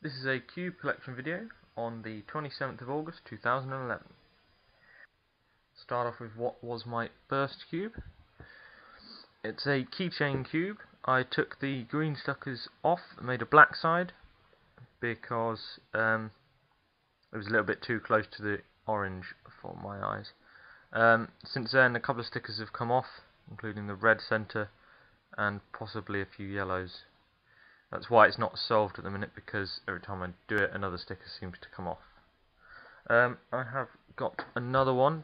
This is a cube collection video on the 27th of August 2011. Start off with what was my first cube. It's a keychain cube. I took the green stickers off and made a black side because it was a little bit too close to the orange for my eyes. Since then a couple of stickers have come off, including the red centre and possibly a few yellows. That's why it's not solved at the minute, because every time I do it another sticker seems to come off. I have got another one.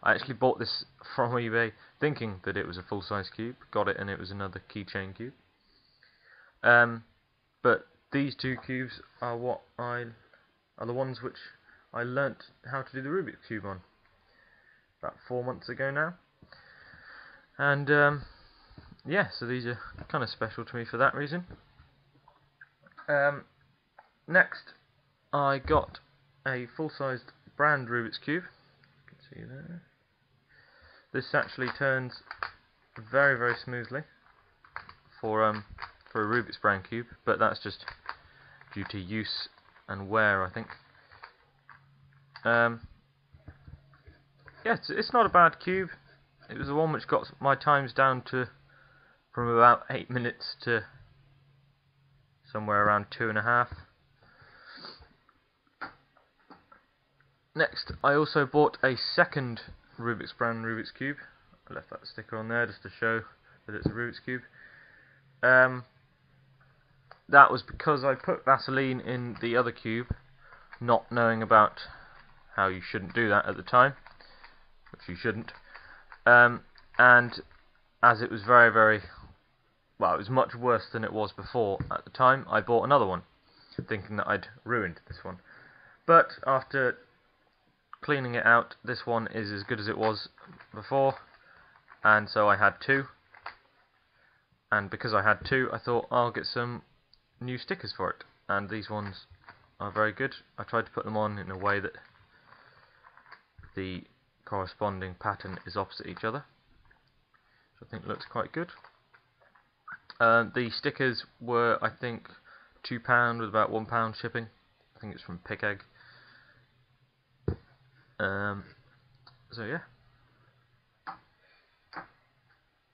I actually bought this from eBay thinking that it was a full-size cube. Got it and it was another keychain cube. But these two cubes are the ones which I learnt how to do the Rubik's Cube on about 4 months ago now. And yeah, so these are kind of special to me for that reason. Next, I got a full-sized brand Rubik's Cube. You can see there. This actually turns very, very smoothly for a Rubik's brand cube, but that's just due to use and wear, I think. Yeah, it's not a bad cube. It was the one which got my times down to from about 8 minutes to somewhere around 2.5. Next, I also bought a second Rubik's brand Rubik's Cube. I left that sticker on there just to show that it's a Rubik's Cube. That was because I put Vaseline in the other cube, not knowing about how you shouldn't do that at the time, which you shouldn't. And as it was well, it was much worse than it was before at the time, I bought another one, thinking that I'd ruined this one. But after cleaning it out, this one is as good as it was before, and so I had two. And because I had two, I thought I'll get some new stickers for it, and these ones are very good. I tried to put them on in a way that the corresponding pattern is opposite each other, which I think looks quite good. The stickers were, I think, £2 with about £1 shipping. I think it's from Picegg. So yeah.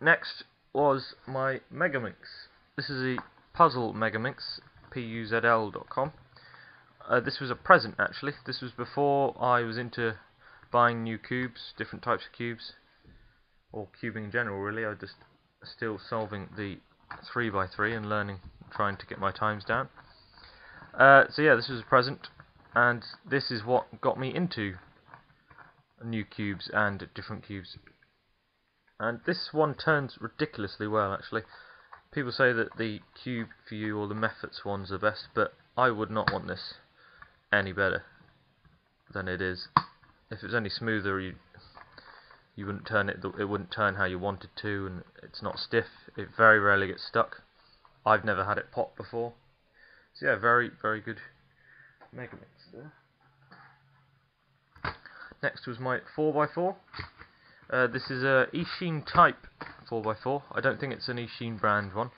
Next was my Megaminx. This is a puzzle Megaminx, puzl.com. This was a present actually. This was before I was into buying new cubes, different types of cubes, or cubing in general really. I was just still solving the 3x3 and trying to get my times down. So yeah, this was a present, and this is what got me into new cubes and different cubes. And this one turns ridiculously well actually. People say that the Cube for You or the Methods one's the best, but I would not want this any better than it is. If it was any smoother, you wouldn't turn it. It wouldn't turn how you wanted to, and it's not stiff. It very rarely gets stuck. I've never had it pop before. So yeah, very, very good Megaminx there. Next was my 4x4. This is a Eachine type 4x4. I don't think it's an Eachine brand one.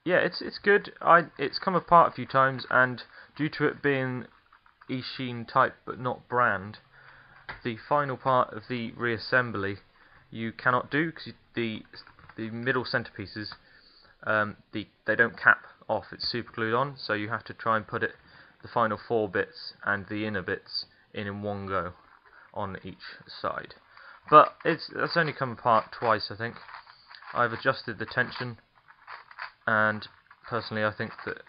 Yeah, it's good. It's come apart a few times, and due to it being Eachine type but not brand, the final part of the reassembly you cannot do, because the middle centerpieces they don't cap off. It's super glued on, so you have to try and put the final 4 bits and the inner bits in one go on each side. But that's only come apart twice, I think. I've adjusted the tension, and personally I think that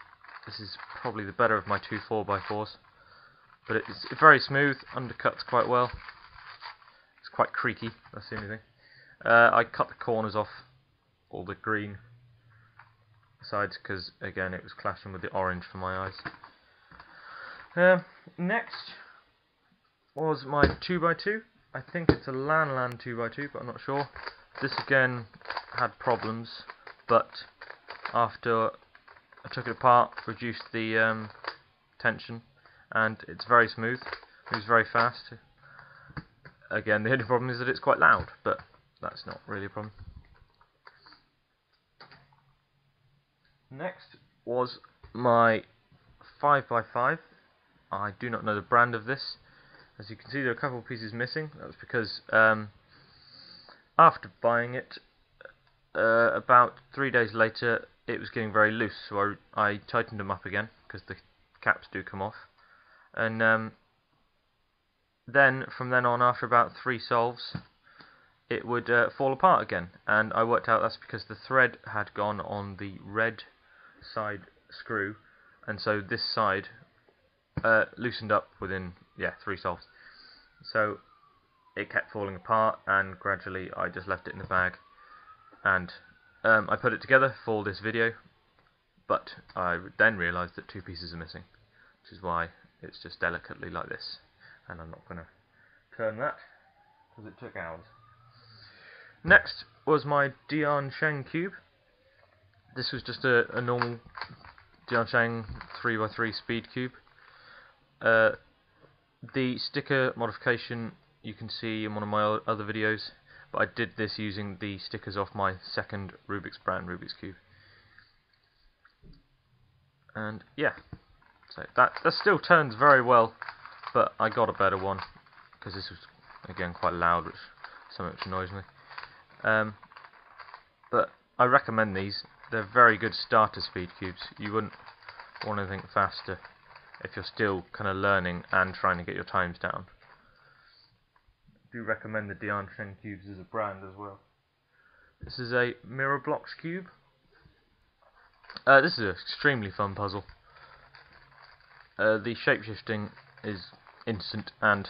this is probably the better of my two 4x4s. But it's very smooth, undercuts quite well. It's quite creaky, that's the only thing. I cut the corners off all the green sides because again it was clashing with the orange for my eyes. Next was my 2x2. I think it's a Lan 2x2, but I'm not sure. This again had problems, but after I took it apart, reduced the tension, and it's very smooth. Moves very fast. Again, the only problem is that it's quite loud, but that's not really a problem. Next was my 5x5. I do not know the brand of this. As you can see, there are a couple of pieces missing. That was because after buying it, about 3 days later, it was getting very loose, so I tightened them up again, because the caps do come off. And then, from then on, after about 3 solves, it would fall apart again. And I worked out that's because the thread had gone on the red side screw, and so this side loosened up within 3 solves. So it kept falling apart, and gradually I just left it in the bag, and I put it together for this video, but I then realised that 2 pieces are missing, which is why it's just delicately like this, and I'm not going to turn that because it took hours. Next was my Diansheng cube. This was just a normal Diansheng 3x3 speed cube. The sticker modification you can see in one of my other videos, but I did this using the stickers off my second Rubik's brand Rubik's Cube. And yeah, so that still turns very well, but I got a better one because this was again quite loud, which annoys me. But I recommend these. They're very good starter speed cubes. You wouldn't want anything faster if you're still kind of learning and trying to get your times down. I do recommend the Diansheng cubes as a brand as well. This is a Mirror Blocks cube. This is an extremely fun puzzle. The shape-shifting is instant, and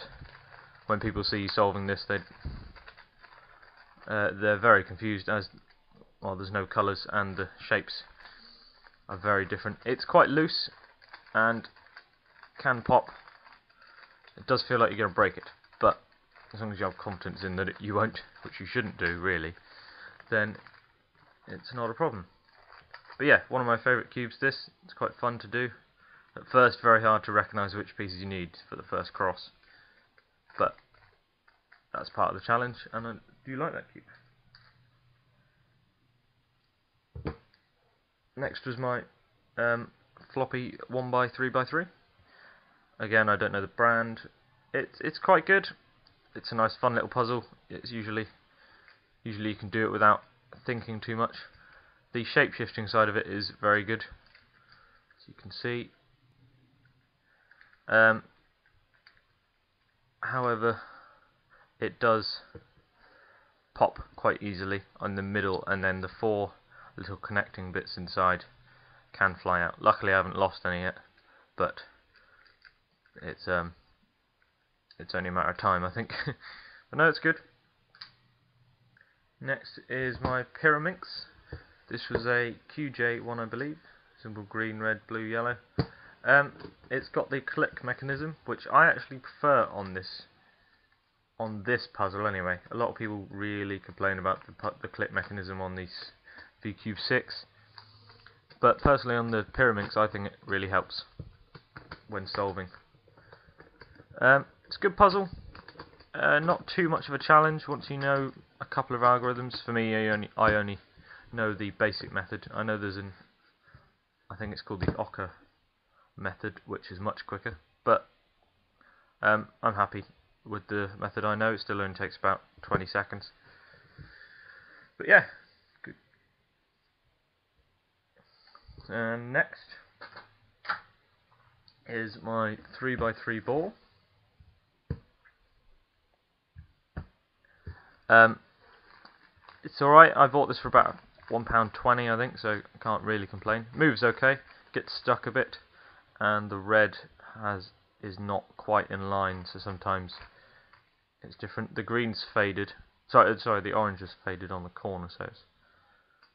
when people see you solving this, they're very confused, as well, there's no colours and the shapes are very different. It's quite loose and can pop. It does feel like you're going to break it, but as long as you have confidence in that you won't, which you shouldn't do really, then it's not a problem. But yeah, one of my favourite cubes this. It's quite fun to do. At first very hard to recognise which pieces you need for the first cross, but that's part of the challenge, and I do like that cube. Next was my floppy 1x3x3. Again, I don't know the brand. It's quite good. It's a nice fun little puzzle. It's usually you can do it without thinking too much. The shape-shifting side of it is very good, as you can see. However, it does pop quite easily on the middle, and then the 4 little connecting bits inside can fly out. Luckily I haven't lost any yet, but it's only a matter of time, I think. But no, it's good. Next is my Pyraminx. This was a QJ one, I believe. Symbol green, red, blue, yellow. It's got the click mechanism, which I actually prefer on this puzzle anyway. A lot of people really complain about the click mechanism on these VCube 6, but personally on the Pyraminx I think it really helps when solving. It's a good puzzle, not too much of a challenge once you know a couple of algorithms. For me, I only know the basic method. I know there's I think it's called the Ocker method, which is much quicker, but I'm happy with the method I know. It still only takes about 20 seconds. But yeah, good. And next is my 3x3 ball. It's alright. I bought this for about £1.20 I think, so I can't really complain. Moves okay, gets stuck a bit, and the red is not quite in line, so sometimes it's different. The green's faded. Sorry, the orange is faded on the corner, so it's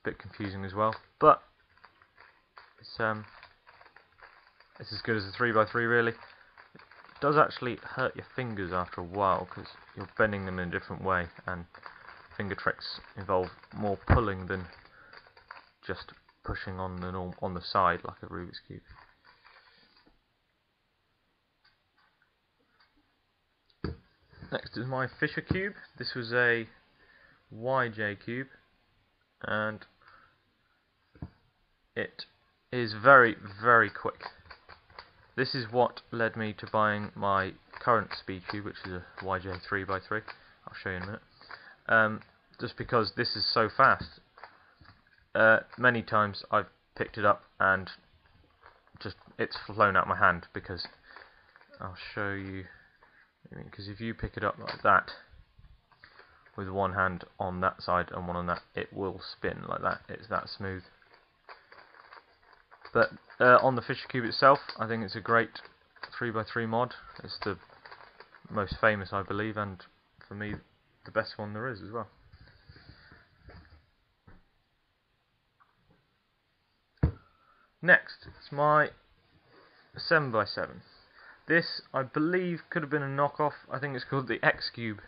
a bit confusing as well. But it's as good as a 3x3 really. It does actually hurt your fingers after a while because you're bending them in a different way, and finger tricks involve more pulling than just pushing on the side like a Rubik's Cube. Next is my Fisher cube. This was a YJ cube, and it is very, very quick. This is what led me to buying my current speed cube, which is a YJ 3x3. I'll show you in a minute. Just because this is so fast. Many times I've picked it up and just it's flown out my hand, because I'll show you. Because if you pick it up like that, with one hand on that side and one on that, it will spin like that. It's that smooth. But on the Fisher Cube itself, I think it's a great 3x3 mod. It's the most famous, I believe, and for me, the best one there is as well. Next, it's my 7x7. This, I believe, could have been a knockoff. I think it's called the X Cube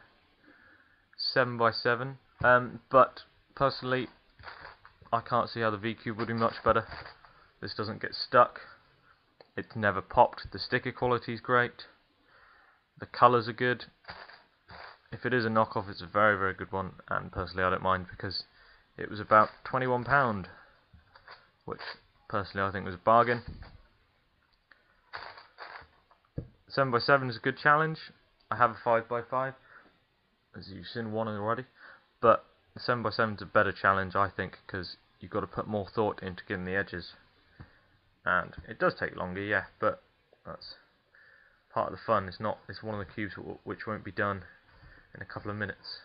7x7. But personally, I can't see how the V Cube would be much better. This doesn't get stuck. It's never popped. The sticker quality is great. The colours are good. If it is a knockoff, it's a very, very good one. And personally, I don't mind, because it was about £21, which personally I think was a bargain. 7x7 is a good challenge. I have a 5x5, as you've seen one already, but the 7x7 is a better challenge, I think, because you've got to put more thought into getting the edges, and it does take longer, yeah, but that's part of the fun. It's one of the cubes which won't be done in a couple of minutes.